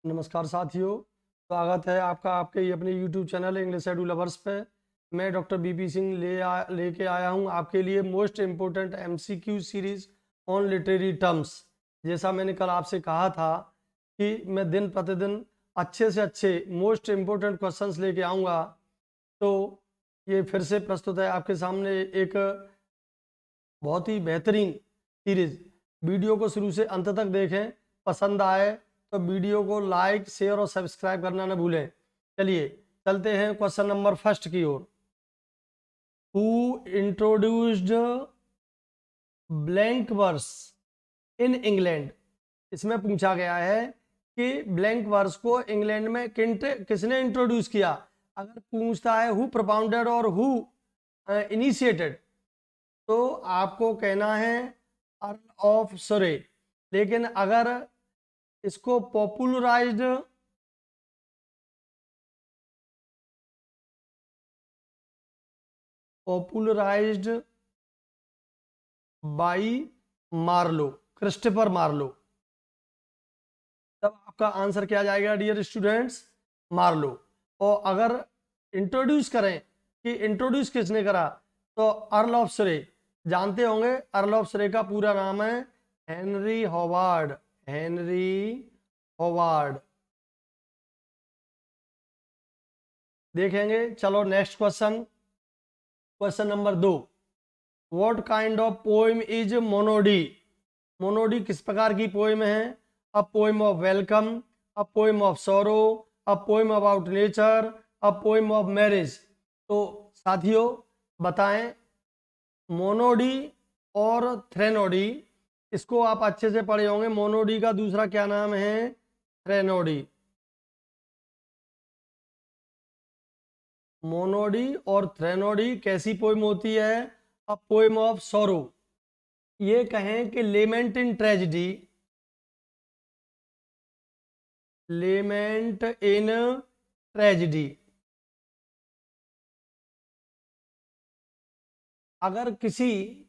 नमस्कार साथियों, स्वागत है आपका आपके ही अपने YouTube channel English edu lovers पे। मैं डॉक्टर बीपी सिंह लेके आया हूँ आपके लिए most important MCQ series on literary terms. जैसा मैंने कल आपसे कहा था कि मैं दिन प्रतिदिन अच्छे से अच्छे मोस्ट इम्पोर्टेंट क्वेश्चंस लेके आऊँगा, तो ये फिर से प्रस्तुत है आपके सामने एक बहुत ही बेहतरीन सीरीज। वीडियो को शुरू से अंत तक देखें, पसंद आए तो वीडियो को लाइक शेयर और सब्सक्राइब करना न भूलें। चलिए चलते हैं क्वेश्चन नंबर फर्स्ट की ओर। Who introduced blank verse in England. इसमें पूछा गया है कि ब्लैंक वर्स को इंग्लैंड में किसने इंट्रोड्यूस किया। अगर पूछता है हु प्रोपाउंडेड और हु इनिशिएटेड, तो आपको कहना है अर्ल ऑफ सरे। लेकिन अगर इसको popularized by Marlowe, Christopher Marlowe, तब आपका आंसर क्या जाएगा डियर स्टूडेंट्स? मार्लो। और अगर इंट्रोड्यूस करें कि इंट्रोड्यूस किसने करा, तो अर्ल ऑफ सरे। जानते होंगे अर्ल ऑफ सरे का पूरा नाम है हेनरी हॉवार्ड। Henry Howard. देखेंगे। चलो next question, question number 2। What kind of poem is monody. Monody किस प्रकार की पोएम है? A poem of welcome, a poem of sorrow, a poem about nature, a poem of marriage. तो साथियों बताएं, मोनोडी और थ्रेनोडी, इसको आप अच्छे से पढ़े होंगे। मोनोडी का दूसरा क्या नाम है? थ्रेनोडी। मोनोडी और थ्रेनोडी कैसी पोएम होती है? अ पोएम ऑफ सोरो। ये कहें कि लेमेंट इन ट्रेजिडी, लेमेंट इन ट्रेजिडी। अगर किसी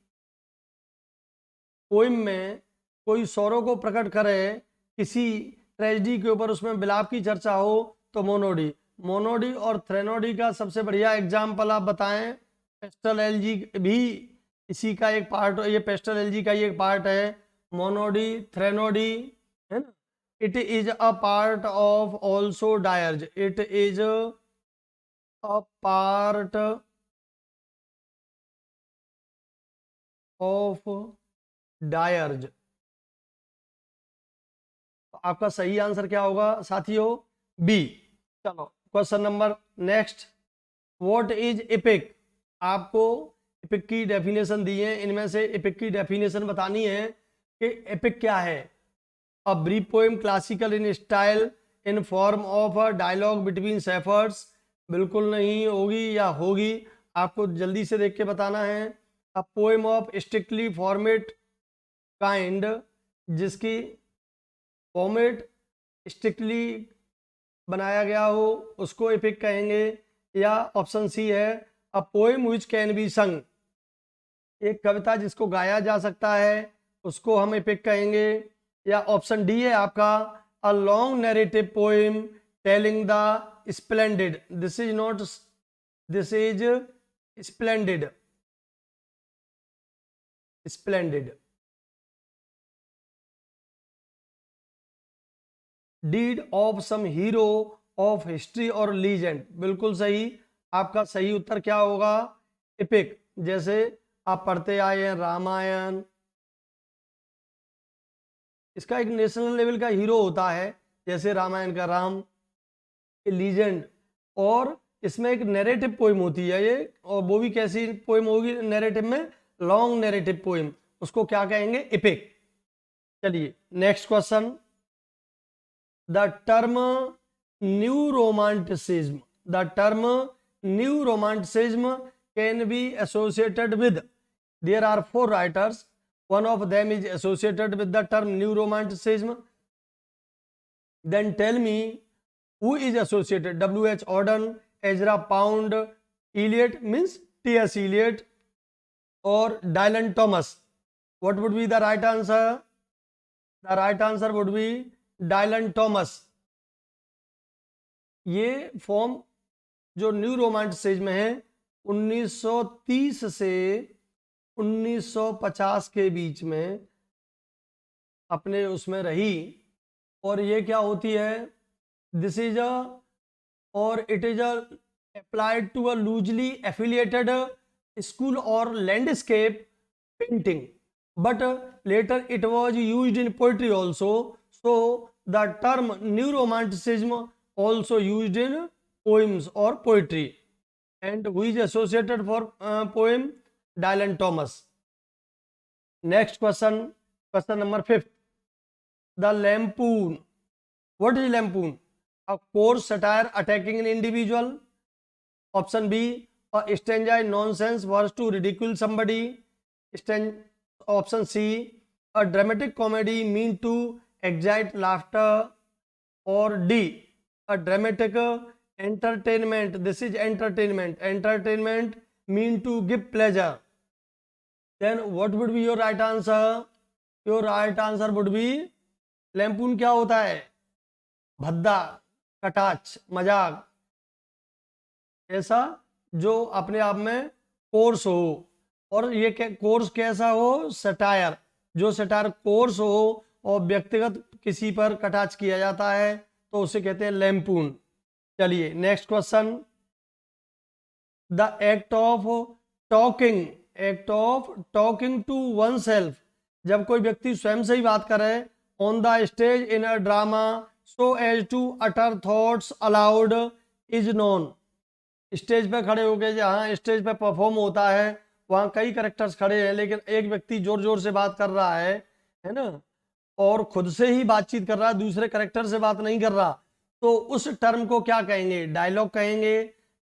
पोइम में कोई सौरों को प्रकट करे, किसी ट्रेजिडी के ऊपर, उसमें विलाप की चर्चा हो, तो मोनोडी। मोनोडी और थ्रेनोडी का सबसे बढ़िया एग्जाम्पल आप बताएं। पेस्टल एलजी भी इसी का एक पार्ट, ये पेस्टल एलजी का ही एक पार्ट है। मोनोडी, थ्रेनोडी, है ना। It is a part of also dirge. It is a part of dirge. तो आपका सही आंसर क्या होगा साथियों? बी। चलो question number next. What is epic. आपको एपिक की डेफिनेशन दी है, इनमें से एपिक की डेफिनेशन बतानी है कि एपिक क्या है। A brief poem classical in style in form of a dialogue between shepherds. बिल्कुल नहीं होगी या होगी, आपको जल्दी से देख के बताना है। A poem of strictly format kind, जिसकी फॉर्मेट स्ट्रिक्टली बनाया गया हो, उसको एपिक कहेंगे। या ऑप्शन सी है a poem which can be संग। एक कविता जिसको गाया जा सकता है, उसको हम एपिक कहेंगे। या ऑप्शन डी है आपका a long narrative poem telling the splendid. This is not, this is splendid, splendid deed of some hero of history और लीजेंड। बिल्कुल सही। आपका सही उत्तर क्या होगा? एपिक। जैसे आप पढ़ते आए हैं रामायण, इसका एक नेशनल लेवल का हीरो होता है, जैसे रामायण का राम। लीजेंड, और इसमें एक नैरेटिव पोइम होती है ये, और वो भी कैसी पोइम होगी नैरेटिव में? लॉन्ग नैरेटिव पोइम, उसको क्या कहेंगे? एपिक। चलिए next question. The term new romanticism, the term new romanticism can be associated with, there are 4 writers, one of them is associated with the term new romanticism. Then tell me who is associated? W.H. Auden, Ezra Pound, Eliot means T.S. Eliot, or Dylan Thomas. What would be the right answer? The right answer would be Dylan Thomas. ये form जो new romanticism है 1930 से 1950 के बीच में अपने उसमें रही। और ये क्या होती है, दिस इज अ और it is a applied to a loosely affiliated school or landscape painting, but later it was used in poetry also. So the term new romanticism also used in poems or poetry, and who is associated for poem Dylan Thomas. Next question, question number 5th. The lampoon. What is lampoon? A coarse satire attacking an individual. Option B, a stanza in nonsense verse to ridicule somebody. Option C, a dramatic comedy mean to excite laughter. Or D, a dramatic entertainment. This is entertainment. Entertainment mean to give pleasure. Then what would be your right answer? Your right answer would be लैम्पून क्या होता है, भद्दा, कटाक्ष, मजाक, ऐसा जो अपने आप में कोर्स हो। और ये कोर्स कैसा हो, सटायर, जो सटायर कोर्स हो और व्यक्तिगत किसी पर कटाक्ष किया जाता है तो उसे कहते हैं लैम्पून। चलिए next question. The act of talking to one self, जब कोई व्यक्ति स्वयं से ही बात करे, on the stage in a drama so as to utter thoughts aloud is known. Stage पे खड़े होके, जहाँ स्टेज पे परफॉर्म होता है वहाँ कई करेक्टर्स खड़े हैं, लेकिन एक व्यक्ति जोर जोर से बात कर रहा है ना, और खुद से ही बातचीत कर रहा है, दूसरे करेक्टर से बात नहीं कर रहा, तो उस टर्म को क्या कहेंगे, डायलॉग कहेंगे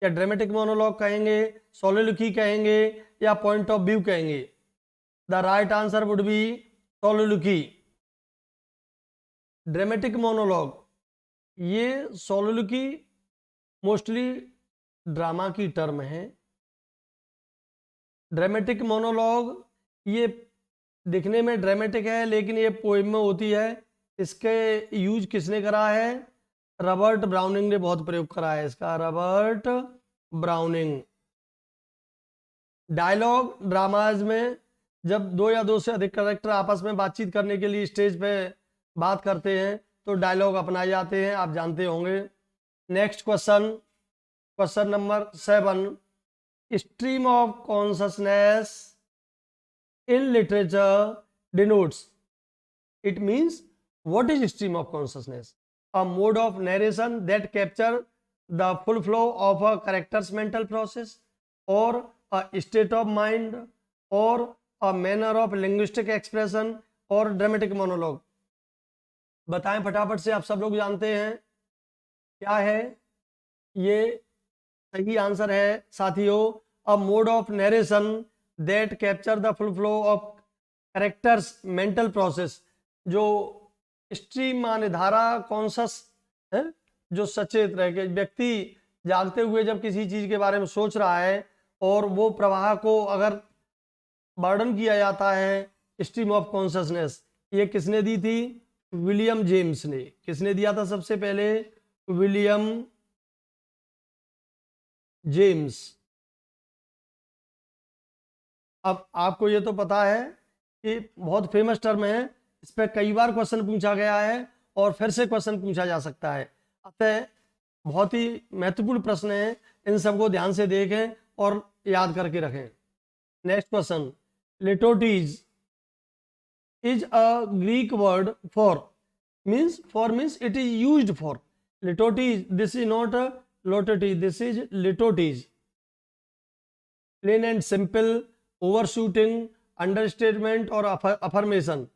या ड्रामेटिक मोनोलॉग कहेंगे, सोलोलॉजी कहेंगे या पॉइंट ऑफ व्यू कहेंगे। The right answer would be soliloquy, dramatic monologue. ये सोलोलॉजी मोस्टली ड्रामा की टर्म है। ड्रामेटिक मोनोलॉग ये दिखने में ड्रामेटिक है लेकिन ये पोएम में होती है। इसके यूज किसने करा है, रॉबर्ट ब्राउनिंग ने बहुत प्रयोग करा है इसका, रॉबर्ट ब्राउनिंग। डायलॉग ड्रामाज में जब दो या दो से अधिक कैरेक्टर आपस में बातचीत करने के लिए स्टेज पे बात करते हैं तो डायलॉग अपनाए जाते हैं, आप जानते होंगे। Next question, question number 7। Stream of consciousness in literature denotes, it means, what is stream of consciousness? A mode of narration that capture the full flow of a character's mental process, or a state of mind, or a manner of linguistic expression, or dramatic monologue। बताएं फटाफट से, आप सब लोग जानते हैं क्या है ये। सही आंसर है साथियों, a mode of narration that capture the full flow of characters mental process। जो स्ट्रीम माने धारा, कॉन्शस है जो सचेत रह के व्यक्ति जागते हुए जब किसी चीज के बारे में सोच रहा है और वो प्रवाह को अगर वर्णन किया जाता है, स्ट्रीम ऑफ कॉन्शसनेस। ये किसने दी थी, विलियम जेम्स ने। किसने दिया था सबसे पहले, विलियम जेम्स। अब आपको ये तो पता है कि बहुत फेमस टर्म है, इस पर कई बार क्वेश्चन पूछा गया है और फिर से क्वेश्चन पूछा जा सकता है, अतः बहुत ही महत्वपूर्ण प्रश्न है, इन सबको ध्यान से देखें और याद करके रखें। Next question, litotes is a Greek word for, means it is used for. Litotes, this is not litotes, this is litotes. Plain and simple, over shooting, understatement और अफर्मेशन।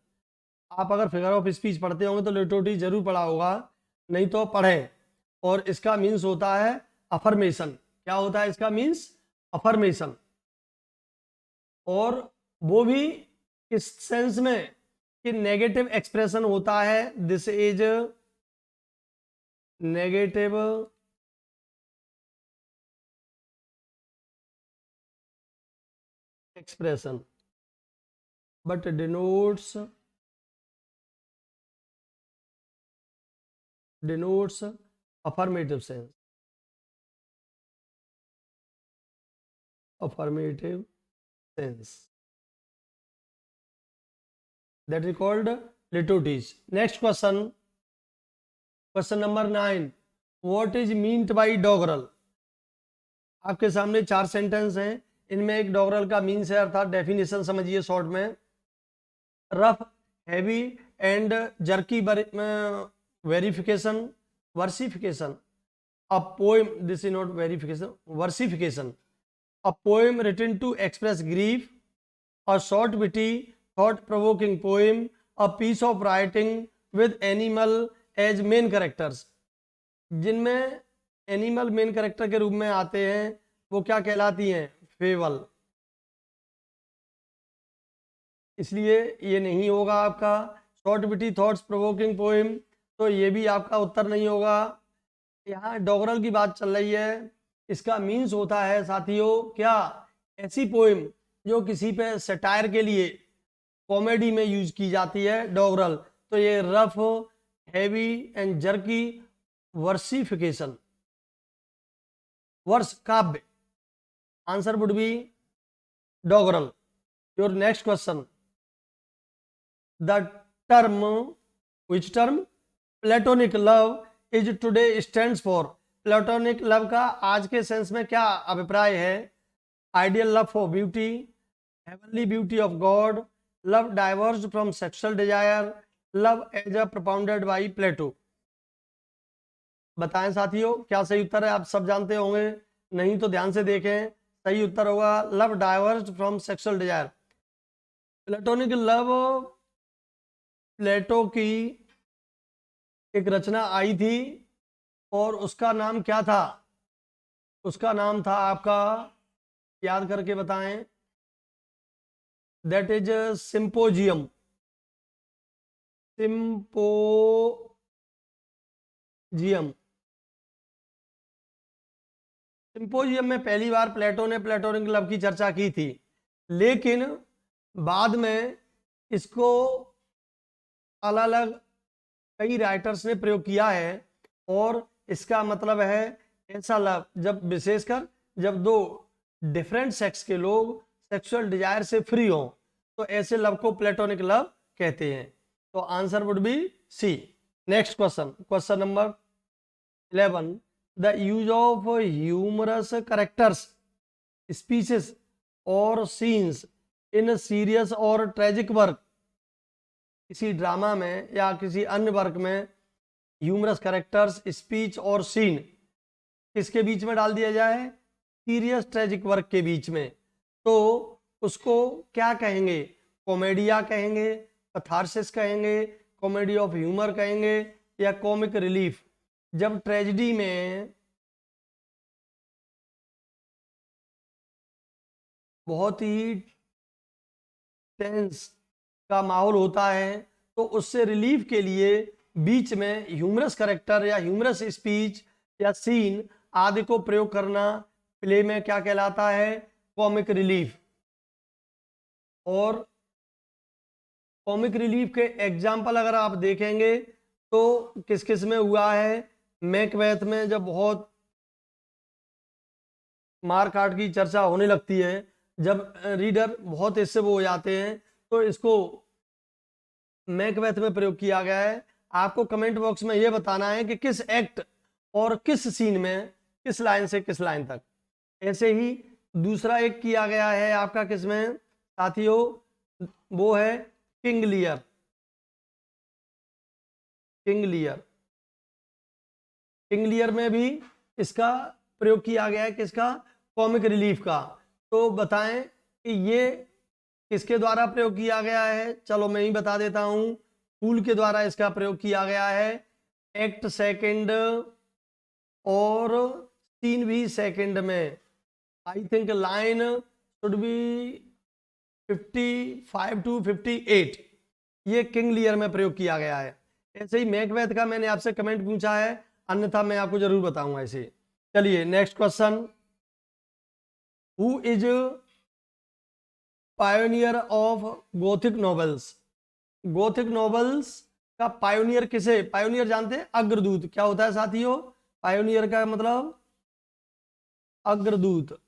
आप अगर फिगर ऑफ स्पीच पढ़ते होंगे तो लिटोटी जरूर पढ़ा होगा, नहीं तो पढ़ें। और इसका मीन्स होता है अफर्मेशन। क्या होता है इसका मीन्स, अफर्मेशन। और वो भी इस सेंस में कि नेगेटिव एक्सप्रेशन होता है, this is negative expression but denotes affirmative sense। affirmative sense. That is called litotes. Next question. Question number 9. What is meant by doggerel? आपके सामने 4 सेंटेंस हैं, इनमें एक डॉगरल का मीन्स है अर्थात डेफिनेशन समझिए शॉर्ट में. Rough, heavy and jerky verification, versification. A poem, this is not verification, versification. A poem written to express grief, a short witty thought-provoking poem, a piece of writing with animal as main characters. जिनमें animal main character के रूप में आते हैं वो क्या कहलाती हैं? फेबल. इसलिए ये नहीं होगा आपका. Short witty thoughts provoking poem, तो ये भी आपका उत्तर नहीं होगा. यहाँ डॉगरल की बात चल रही है, इसका मीन्स होता है साथियों क्या? ऐसी पोएम जो किसी पे सटायर के लिए कॉमेडी में यूज की जाती है, डॉगरल. तो ये rough, heavy and jerky versification, वर्ष काव्य. Answer would be doggerel. Your next question. The term, which term? Platonic love is today stands for. Platonic love का आज के सेंस में क्या अभिप्राय है? Ideal love for beauty, heavenly beauty of God, love divorced from sexual desire, love as a propounded by Plato. बताएं साथियों क्या सही उत्तर है? आप सब जानते होंगे, नहीं तो ध्यान से देखें. सही उत्तर होगा love divorced from sexual desire. Platonic love Plato की एक रचना आई थी और उसका नाम क्या था? उसका नाम था आपका, याद करके बताएं. That is symposium. Symposium. Symposium में पहली बार प्लेटो ने प्लेटोनिक लव की चर्चा की थी, लेकिन बाद में इसको अलग अलग कई राइटर्स ने प्रयोग किया है. और इसका मतलब है ऐसा लव जब, विशेषकर जब दो डिफरेंट सेक्स के लोग सेक्सुअल डिजायर से फ्री हों, तो ऐसे लव को प्लेटोनिक लव कहते हैं. तो answer would be C. Next question. Question number 11. The use of humorous characters, speeches और सीन्स इन सीरियस और ट्रेजिक वर्क. किसी ड्रामा में या किसी अन्य वर्क में ह्यूमरस कैरेक्टर्स, स्पीच और सीन किसके बीच में डाल दिया जाए? सीरियस ट्रेजिक वर्क के बीच में. तो उसको क्या कहेंगे? कॉमेडिया कहेंगे, कैथारसिस कहेंगे, कॉमेडी ऑफ ह्यूमर कहेंगे, या कॉमिक रिलीफ. जब ट्रेजेडी में बहुत ही टेंस का माहौल होता है, तो उससे रिलीफ के लिए बीच में ह्यूमरस कैरेक्टर या ह्यूमरस स्पीच या सीन आदि को प्रयोग करना प्ले में क्या कहलाता है? Comic relief. और कॉमिक रिलीफ के एग्जाम्पल अगर आप देखेंगे तो किस किस में हुआ है? मैकबेथ में जब बहुत मार काट की चर्चा होने लगती है, जब रीडर बहुत इससे वो हो जाते हैं, तो इसको मैकबेथ में प्रयोग किया गया है. आपको कमेंट बॉक्स में ये बताना है कि किस एक्ट और किस सीन में किस लाइन से किस लाइन तक. ऐसे ही दूसरा एक किया गया है आपका किसमें साथियों? वो है King Lear. King Lear. King Lear में भी इसका प्रयोग किया गया है. किसका? कॉमिक रिलीफ का. तो बताएं कि ये किसके द्वारा प्रयोग किया गया है? चलो मैं ही बता देता हूं. फूल के द्वारा इसका प्रयोग किया गया है. एक्ट सेकंड और सीन भी सेकंड में. I think line should be 55 to 58. ये किंग लियर में प्रयोग किया गया है. ऐसे ही मैकबेथ का मैंने आपसे कमेंट पूछा है, अन्यथा मैं आपको जरूर बताऊंगा ऐसे. चलिए next question. Who is pioneer of Gothic novels? Gothic novels का पायोनियर किसे? पायोनियर जानते हैं? अग्रदूत. क्या होता है साथियों? पायोनियर का मतलब अग्रदूत.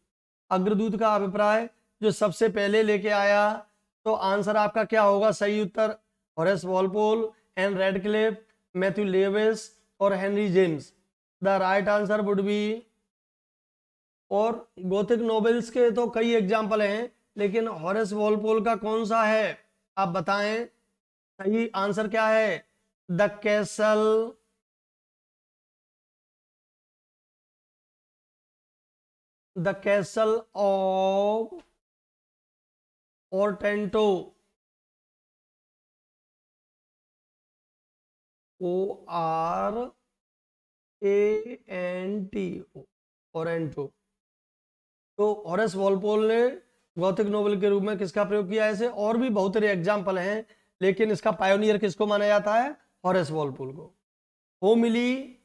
अग्रदूत का अभिप्राय जो सबसे पहले लेके आया, तो आंसर आपका क्या होगा? सही उत्तर Horace Walpole and Radcliffe, Matthew Lewis और Henry James. The right answer would be. और गोथिक नॉवेल्स के तो कई एग्जाम्पल हैं, लेकिन हॉरेस वॉलपोल का कौन सा है आप बताएं? सही आंसर क्या है? The castle, the castle of Otranto, ORANTO, Otranto. तो हॉरेस वॉलपोल ने गॉथिक नोवेल के रूप में किसका प्रयोग किया? ऐसे और भी बहुत सारे एग्जाम्पल हैं, लेकिन इसका पायोनियर किसको माना जाता है? हॉरेस वॉलपोल को। Homily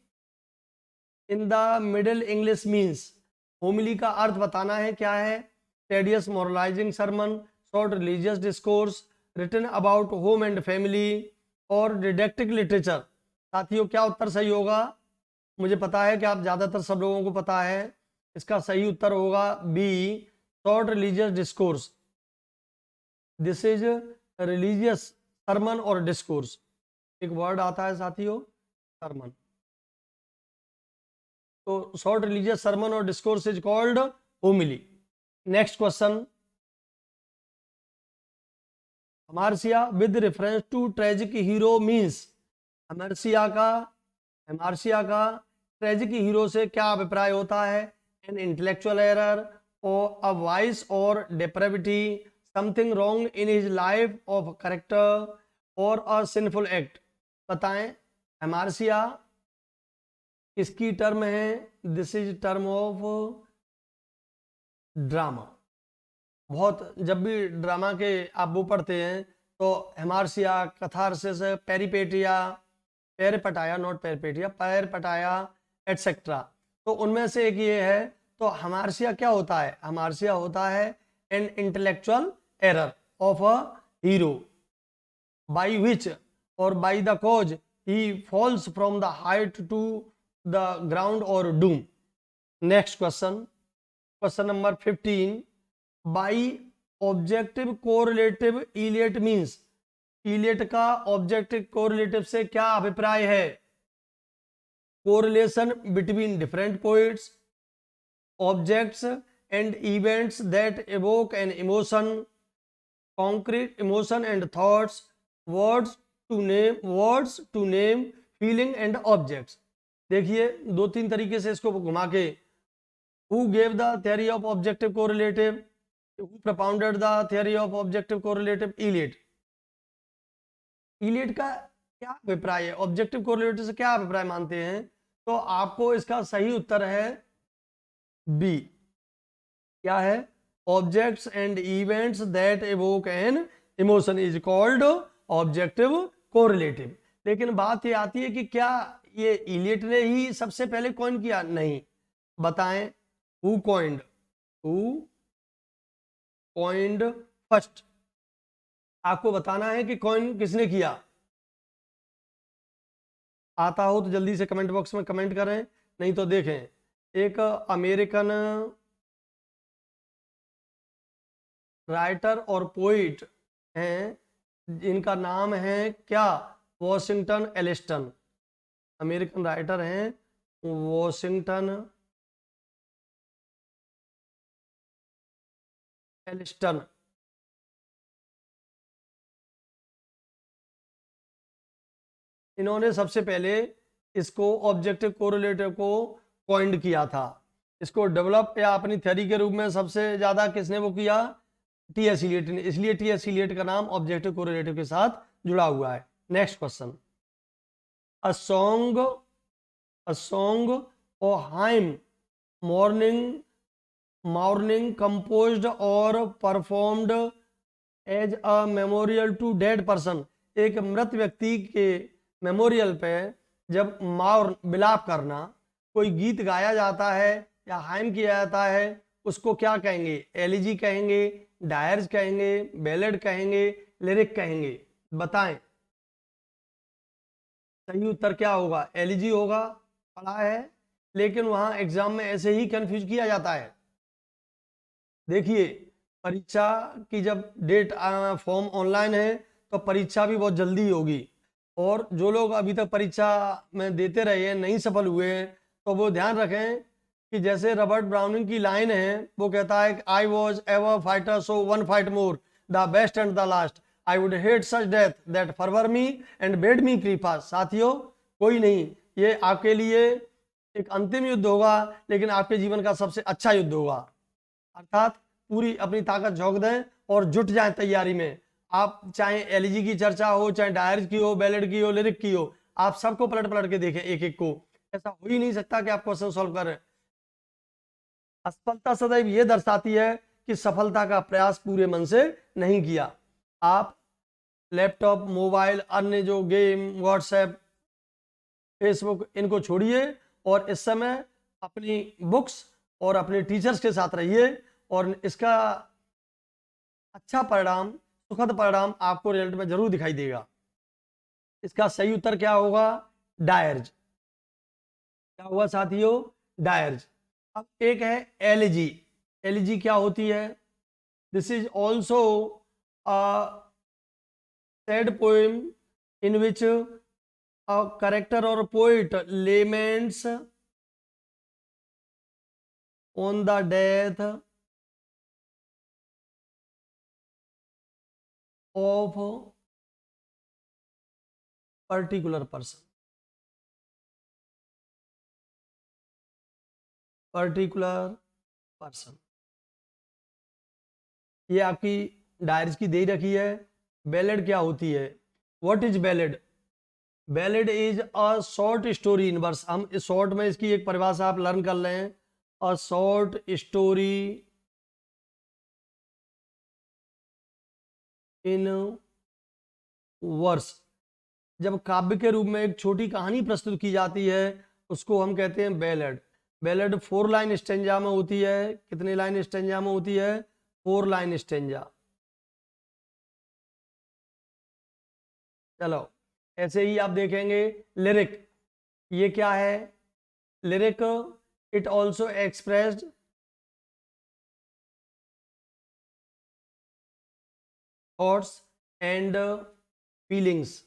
in the Middle English means, homily का अर्थ बताना है क्या है? Tedious moralising sermon, short religious discourse, written about home and family और डिडेक्टिक लिटरेचर। साथियों क्या उत्तर सही होगा? मुझे पता है कि आप ज़्यादातर सब लोगों को पता है, इसका सही उत्तर होगा B, short religious discourse. This is religious sermon और डिस्कोर्स, एक वर्ड आता है साथियों, सरमन। तो शॉर्ट रिलीजियस सरमन और discourse is called homily. Next question, hamartia with reference to tragic hero means, hamartia का ट्रेजिक हीरो से क्या अभिप्राय होता है? एन इंटेलेक्चुअल एरर और अ वाइस और depravity, something wrong in his life of character और अ सिंफुल एक्ट। बताएं, हमार्सिया किसकी टर्म है? This is term of drama. बहुत जब भी ड्रामा के आप वो पढ़ते हैं तो हेमार्सिया, कथारसिस, पेरिपेटिया, पेरपटाया, नॉट पेरपेटिया, पेरपटाया एटसेट्रा, तो उनमें से एक ये है। तो हमार्सिया क्या होता है? हमार्सिया होता है an intellectual error of a hero by which और by the cause he falls from the height to the ground और doom. Next question, question number 15, by objective correlative Eliot means, Eliot का objective correlative से क्या अभिप्राय है? Correlation between different poets, objects and events that evoke an emotion, concrete emotion and thoughts, words to name feeling and objects. देखिए दो तीन तरीके से इसको घुमा के, who gave the theory of objective correlative, who propounded the theory of objective correlative? Eliot. Eliot का क्या अभिप्राय है? ऑब्जेक्टिव कोरिलेटिव से क्या अभिप्राय मानते हैं? तो आपको इसका सही उत्तर है बी। क्या है? Objects and events that evoke an emotion is called objective correlative. लेकिन बात ये आती है कि क्या ये इलियट ने ही सबसे पहले कॉइन किया? नहीं। बताएं, who coined, who coined first? आपको बताना है कि कॉइन किसने किया। आता हो तो जल्दी से कमेंट बॉक्स में कमेंट करें, नहीं तो देखें, एक अमेरिकन राइटर और पोइट हैं, जिनका नाम है क्या? वॉशिंगटन एलिस्टन। अमेरिकन राइटर हैं वॉशिंगटन एलिस्टन। इन्होंने सबसे पहले इसको ऑब्जेक्टिव कोरिलेटिव को कॉइंड किया था। इसको डेवलप या अपनी थ्योरी के रूप में सबसे ज्यादा किसने वो किया? टी.एस. इलियट ने, इसलिए टी.एस. इलियट का नाम ऑब्जेक्टिव कोरिलेटिव के साथ जुड़ा हुआ है। Next question, a song, a song और हाइम मॉर्निंग कंपोज्ड और performed as a memorial to dead person. एक मृत व्यक्ति के मेमोरियल पे जब मौन विलाप करना, कोई गीत गाया जाता है या हाइम किया जाता है, उसको क्या कहेंगे? एलिजी कहेंगे, डायर्स कहेंगे, बैलेड कहेंगे, लिरिक कहेंगे? बताएं, सही उत्तर क्या होगा? एलिजी होगा, पढ़ा है, लेकिन वहां एग्जाम में ऐसे ही कंफ्यूज किया जाता है। देखिए परीक्षा की जब डेट फॉर्म ऑनलाइन है तो परीक्षा भी बहुत जल्दी होगी, और जो लोग अभी तक परीक्षा में देते रहे हैं नहीं सफल हुए हैं तो वो ध्यान रखें कि जैसे रॉबर्ट ब्राउनिंग की लाइन है, वो कहता है I was ever fighter so one fight more, the best and the last, I would hate such death that forbore me and bade me creep. साथियों कोई नहीं, ये आपके लिए एक अंतिम युद्ध होगा लेकिन आपके जीवन का सबसे अच्छा युद्ध होगा। अर्थात पूरी अपनी ताकत झोंक दें और जुट जाएं तैयारी में। आप चाहे एलजी की चर्चा हो, चाहे डायरीज की हो, बैलेड की हो, लिरिक की हो, आप सबको पलट पलट के देखें एक एक को। ऐसा हो ही नहीं सकता कि आप क्वेश्चन सॉल्व करें। असफलता सदैव ये दर्शाती है कि सफलता का प्रयास पूरे मन से नहीं किया। आप लैपटॉप, मोबाइल, अन्य जो गेम, व्हाट्सएप, फेसबुक, इनको छोड़िए और इस समय अपनी बुक्स और अपने टीचर्स के साथ रहिए, और इसका अच्छा परिणाम, सुखद परिणाम आपको रिजल्ट में जरूर दिखाई देगा। इसका सही उत्तर क्या होगा? डायर्ज। क्या हुआ साथियों? डायर्ज। अब एक है एलिजी। एलिजी क्या होती है? This is also a sad poem in which a character और poet laments on the death of particular person. Particular person, ये आपकी डायरीज की दे रखी है। बैलेड क्या होती है? What is ballad? Ballad is a short story in verse. हम इस शॉर्ट में इसकी एक परिभाषा आप लर्न कर लें। A short story in verse. जब काव्य के रूप में एक छोटी कहानी प्रस्तुत की जाती है उसको हम कहते हैं बैलेड। बैलेड 4 लाइन स्टेंजा में होती है। कितने लाइन स्टेंजा में होती है? 4 लाइन स्टेंजा। चलो ऐसे ही आप देखेंगे लिरिक। ये क्या है? Lyric, it also expressed thoughts and feelings.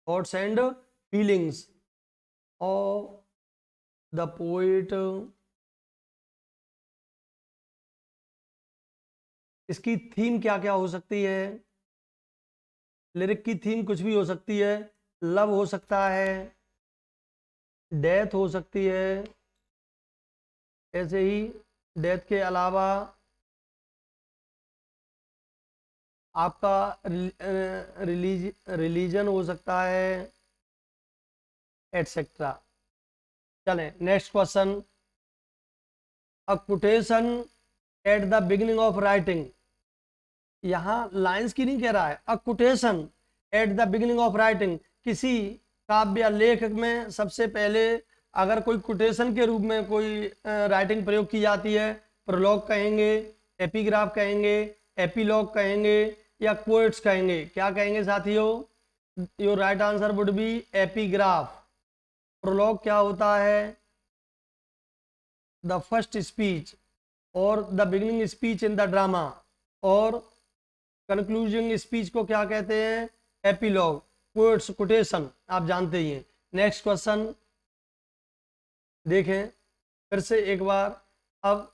Thoughts and feelings of the poet. इसकी थीम क्या क्या हो सकती है? लिरिक की थीम कुछ भी हो सकती है। लव हो सकता है, डेथ हो सकती है, ऐसे ही डेथ के अलावा आपका रिलीजन हो सकता है, एटसेट्रा। चलें next question. A quotation at the beginning of writing. यहाँ लाइंस की नहीं कह रहा है, a quotation at the beginning of writing. किसी काव्य या लेख में सबसे पहले अगर कोई कोटेशन के रूप में कोई राइटिंग प्रयोग की जाती है, प्रोलॉग कहेंगे, एपिग्राफ कहेंगे, एपिलॉग कहेंगे, या क्वोट्स कहेंगे। क्या कहेंगे साथियों? Your right answer would be epigraph. Prologue क्या होता है? द फर्स्ट स्पीच और the beginning speech in the drama, और कंक्लूजिंग स्पीच को क्या कहते हैं? एपिलॉग। कोट्स, कोटेशन आप जानते ही हैं। नेक्स्ट क्वेश्चन देखें फिर से एक बार। अब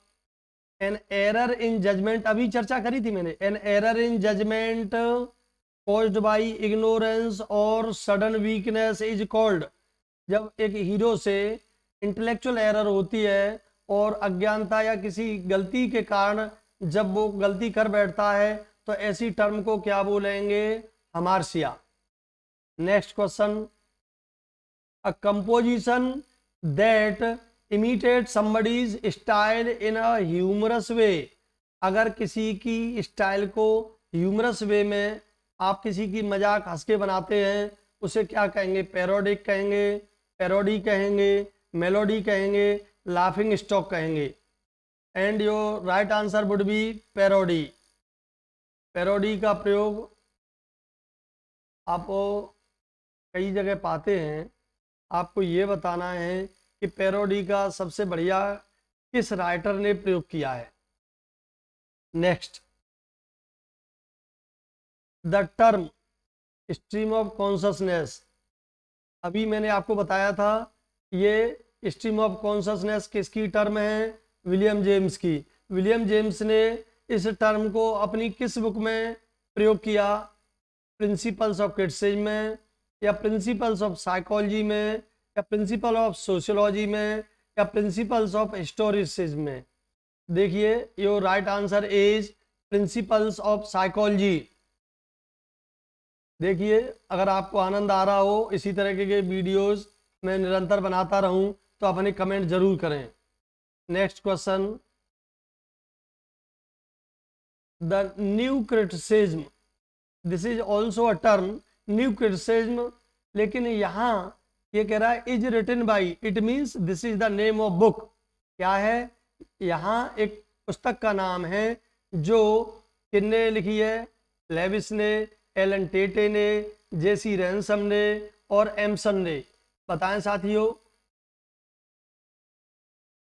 एन एरर इन जजमेंट, अभी चर्चा करी थी मैंने। An error in judgement caused by ignorance और सडन वीकनेस इज कॉल्ड। जब एक हीरो से इंटेलेक्चुअल एरर होती है और अज्ञानता या किसी गलती के कारण जब वो गलती कर बैठता है तो ऐसी टर्म को क्या बोलेंगे? Hamartia. Next question. A composition that imitate somebody's style in a humorous way. अगर किसी की स्टाइल को ह्यूमरस वे में आप किसी की मजाक हंस के बनाते हैं उसे क्या कहेंगे? पैरोडिक कहेंगे, पैरोडी कहेंगे, मेलोडी कहेंगे, लाफिंग स्टॉक कहेंगे। And your right answer would B parody. Parody का प्रयोग आप कई जगह पाते हैं। आपको ये बताना है कि पैरोडी का सबसे बढ़िया किस राइटर ने प्रयोग किया है। Next, the term stream of consciousness, अभी मैंने आपको बताया था ये स्ट्रीम ऑफ कॉन्शसनेस किसकी टर्म है, विलियम जेम्स की। विलियम जेम्स ने इस टर्म को अपनी किस बुक में प्रयोग किया, प्रिंसिपल्स ऑफ क्रिटिसिज्म में, या प्रिंसिपल्स ऑफ साइकोलॉजी में, या प्रिंसिपल ऑफ सोशियोलॉजी में, या प्रिंसिपल्स ऑफ हिस्टोरिसिज्म में। देखिए your right answer is principles of psychology. देखिए अगर आपको आनंद आ रहा हो, इसी तरह के वीडियोस मैं निरंतर बनाता रहूं, तो अपने कमेंट जरूर करें। Next question, the new criticism, this is also a term, new criticism, लेकिन यहाँ ये कह रहा है is written by, it means this is the name of book. क्या है, यहाँ एक पुस्तक का नाम है जो किसने लिखी है, लेविस ने, एलन टेटे ने, जेसी रैनसम ने और एमसन ने। बताएं साथियों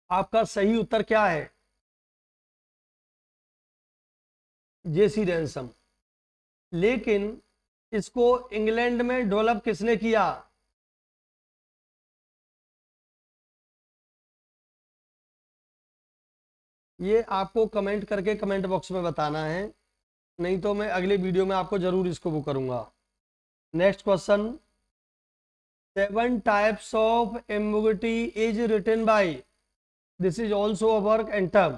आपका सही उत्तर क्या है, जेसी रैनसम। लेकिन इसको इंग्लैंड में डेवलप किसने किया, ये आपको कमेंट करके कमेंट बॉक्स में बताना है, नहीं तो मैं अगले वीडियो में आपको जरूर इसको वो करूंगा। Next question, 7 types of ambiguity is written by, this is also a work and term.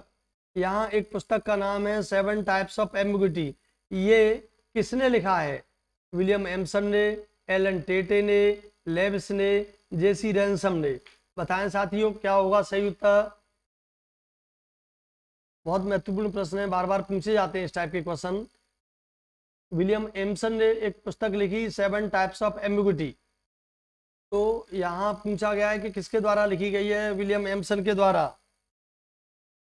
यहाँ एक पुस्तक का नाम है 7 टाइप्स ऑफ एम्बिग्युइटी, ये किसने लिखा है, विलियम एमसन ने, एलन टेटे ने, लेविस ने, जेसी रैनसम ने। बताएं साथियों क्या होगा सही उत्तर। बहुत महत्वपूर्ण प्रश्न है, बार बार पूछे जाते हैं इस टाइप के क्वेश्चन। विलियम एमसन ने एक पुस्तक लिखी 7 टाइप्स ऑफ एम्बिग्युइटी, तो यहाँ पूछा गया है कि किसके द्वारा लिखी गई है, विलियम एमसन के द्वारा।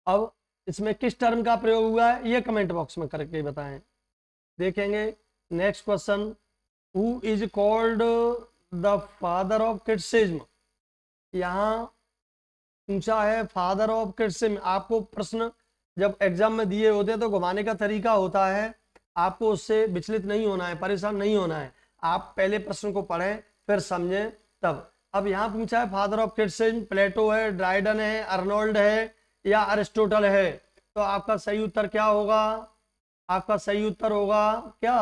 अब इसमें किस टर्म का प्रयोग हुआ है ये कमेंट बॉक्स में करके बताएं, देखेंगे। Next question, who is called the father of criticism, यहाँ पूछा है फादर ऑफ क्रिटिसिज्म। आपको प्रश्न जब एग्जाम में दिए होते हैं तो घुमाने का तरीका होता है, आपको उससे विचलित नहीं होना है, परेशान नहीं होना है। आप पहले प्रश्न को पढ़ें फिर समझें तब। अब यहाँ पूछा है फादर ऑफ क्रिटिसिज्म, प्लेटो है, ड्राइडन है, अर्नोल्ड है या अरिस्टोटल है। तो आपका सही उत्तर क्या होगा, आपका सही उत्तर होगा क्या,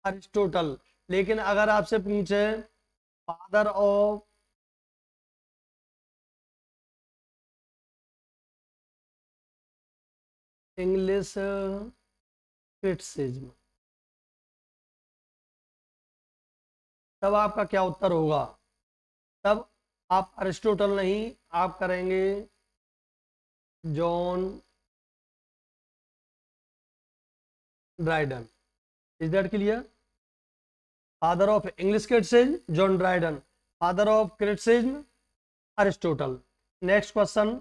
अरिस्टोटल। लेकिन अगर आपसे पूछे फादर ऑफ इंग्लिश क्रिटिसिज्म, तब आपका क्या उत्तर होगा, तब आप अरिस्टोटल नहीं, आप करेंगे John Dryden. Is that clear. Father of English criticism John Dryden, father of criticism Aristotle. Next question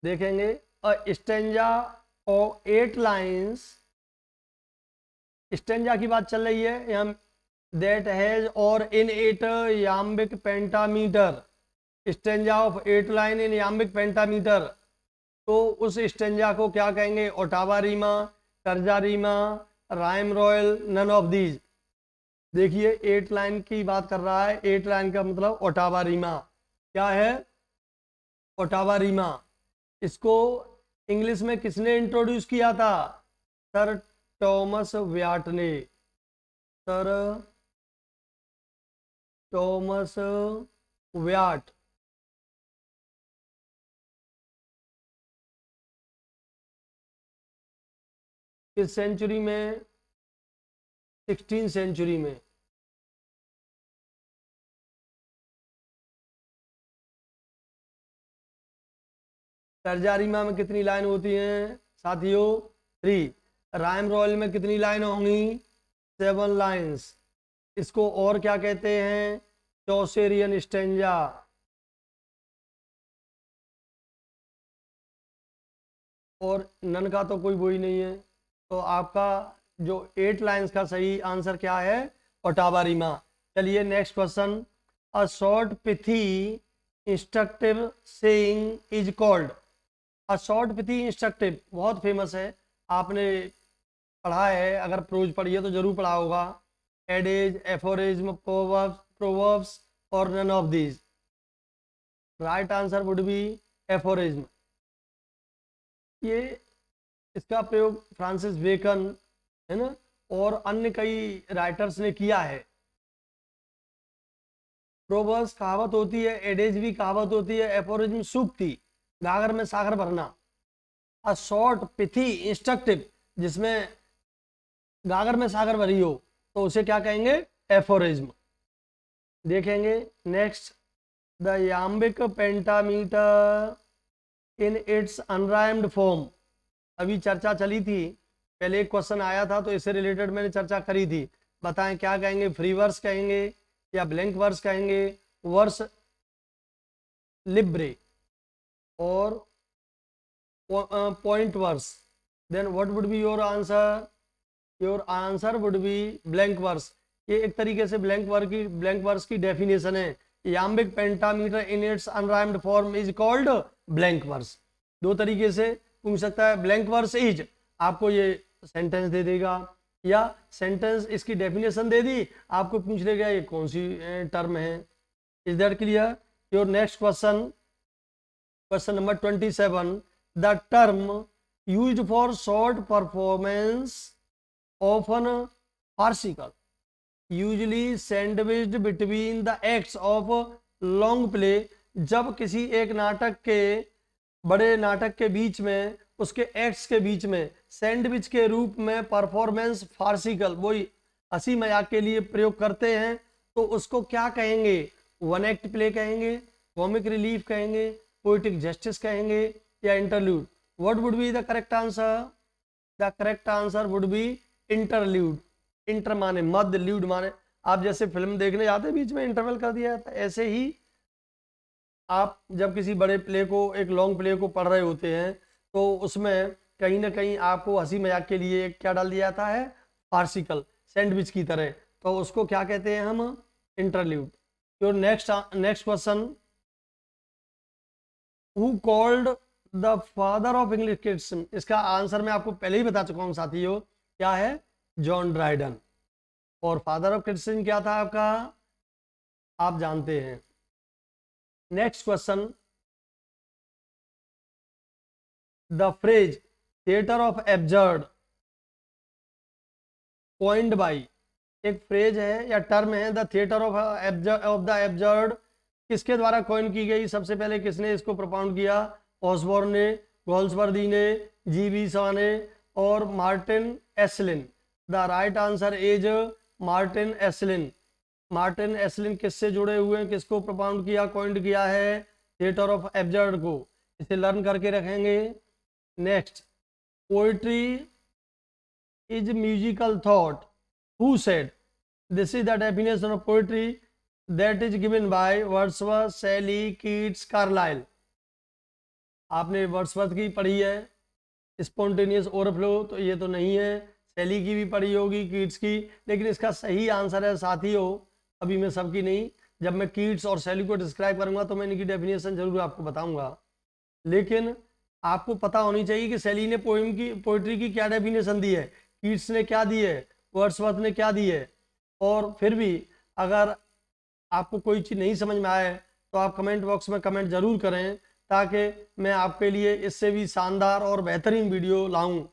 देखेंगे, a stanza of 8 lines, stanza की बात चल रही है यहाँ, दैट हैज और in it iambic pentameter, stanza of 8 line in iambic pentameter. तो उस स्टेंजा को क्या कहेंगे, ottava rima, terza rima, rhyme royal, none of these. देखिए 8 लाइन की बात कर रहा है, 8 लाइन का मतलब ओटावा रीमा। क्या है, ओटावा रीमा। इसको इंग्लिश में किसने इंट्रोड्यूस किया था, सर टॉमस व्याट ने, सर टॉमस व्याट। किस सेंचुरी में, 16वीं सेंचुरी में। तर्जारीमा में कितनी लाइन होती हैं साथियों, 3। राइम रॉयल में कितनी लाइन होंगी, 7 लाइन्स। इसको और क्या कहते हैं, चौसेरियन स्टेंजा। और नन का तो कोई वो ही नहीं है, तो आपका जो 8 लाइन्स का सही आंसर क्या है, ओटावा रीमा। चलिए next question, a short pithy instructive saying is called. A short pithy instructive बहुत फेमस है, आपने पढ़ा है, अगर प्रोज पढ़ी है तो जरूर पढ़ा होगा। एडेज, एफोरिज्म, प्रोवर्ब्स और none of these. Right answer would be aphorism. ये इसका प्रयोग फ्रांसिस बेकन, है ना, और अन्य कई राइटर्स ने किया है। प्रोवर्ब्स कहावत होती है, एडेज भी कहावत होती है, एफोरिज्म सूक्ति, गागर में सागर भरना। अ शॉर्ट पिथी इंस्ट्रक्टिव, जिसमें गागर में सागर भरी हो, तो उसे क्या कहेंगे? एफोरिज्म। देखेंगे next, the iambic pentameter in its unrhymed form. अभी चर्चा चली थी, पहले एक क्वेश्चन आया था तो इससे रिलेटेड मैंने चर्चा करी थी। बताएं क्या कहेंगे? फ्री वर्स कहेंगे या ब्लैंक वर्स कहेंगे, वर्स लिब्रे और point verse? Then what would be your answer? Your answer would be blank verse. ये एक तरीके से ब्लैंक वर्स की डेफिनेशन है। Iambic pentameter in its unrhymed form is called blank verse. दो तरीके से पूछ सकता है। ब्लैंक वर्स इज, आपको ये सेंटेंस दे देगा, या सेंटेंस इसकी डेफिनेशन दे दी, आपको पूछ लेगा ये कौन सी टर्म है। Is that clear? Your next question, question number 27, the term used for short performance often farcical, usually sandwiched between the acts of long play. जब किसी एक नाटक के, बड़े नाटक के बीच में, उसके एक्ट्स के बीच में सैंडविच के रूप में परफॉर्मेंस फार्सिकल, वही हंसी मजाक के लिए प्रयोग करते हैं, तो उसको क्या कहेंगे? वन एक्ट प्ले कहेंगे, कॉमिक रिलीफ कहेंगे, पोएटिक जस्टिस कहेंगे, या interlude? What would be the correct answer? The correct answer would B interlude. Inter माने मध्य, ल्यूड माने, आप जैसे फिल्म देखने जाते बीच में इंटरवल कर दिया जाता है, ऐसे ही आप जब किसी बड़े प्ले को, एक लॉन्ग प्ले को पढ़ रहे होते हैं, तो उसमें कहीं ना कहीं आपको हंसी मजाक के लिए क्या डाल दिया जाता है? फार्सिकल, सैंडविच की तरह, तो उसको क्या कहते हैं हम? Interlude. Your next question, who called the father of English criticism? इसका आंसर मैं आपको पहले ही बता चुका हूं साथियों, क्या है? John Dryden. और फादर ऑफ क्रिटिसिज्म क्या था आपका? आप जानते हैं। Next question, the phrase theatre of absurd coined by, एक फ्रेज है या टर्म है, the theatre of the absurd, किसके द्वारा कॉइन की गई? सबसे पहले किसने इसको प्रोपाउंड किया? ऑसबॉर्न ने, गोल्सवर्दी ने, जी.बी. शॉ ने और Martin Esslin. The right answer is Martin Esslin. Martin Esslin किससे जुड़े हुए हैं? किसको प्रोपाउंड किया, कॉइंड किया है? थिएटर ऑफ एब्जर्ड को। इसे लर्न करके रखेंगे। Next, poetry is musical thought, who said? This is the definition of poetry that is given by Wordsworth, शैली, कीट्स, कार्लाइल। आपने वर्ड्सवर्थ की पढ़ी है, स्पॉन्टेनियस ओवरफ्लो, तो ये तो नहीं है। शैली की भी पढ़ी होगी, कीट्स की, लेकिन इसका सही आंसर है साथियों, अभी मैं सबकी नहीं, जब मैं कीट्स और शैली को डिस्क्राइब करूंगा तो मैं इनकी डेफिनेशन जरूर आपको बताऊंगा। लेकिन आपको पता होनी चाहिए कि शैली ने पोइट्री की क्या डेफिनेशन दी है, कीट्स ने क्या दी है, वर्ड्सवर्थ ने क्या दी है। और फिर भी अगर आपको कोई चीज़ नहीं समझ में आए तो आप कमेंट बॉक्स में कमेंट जरूर करें, ताकि मैं आपके लिए इससे भी शानदार और बेहतरीन वीडियो लाऊं।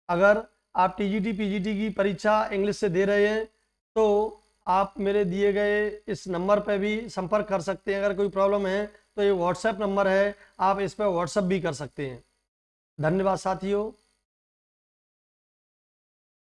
अगर आप टीजीटी पीजीटी की परीक्षा इंग्लिश से दे रहे हैं तो आप मेरे दिए गए इस नंबर पर भी संपर्क कर सकते हैं। अगर कोई प्रॉब्लम है तो ये व्हाट्सएप नंबर है, आप इस पर व्हाट्सएप भी कर सकते हैं। धन्यवाद साथियों।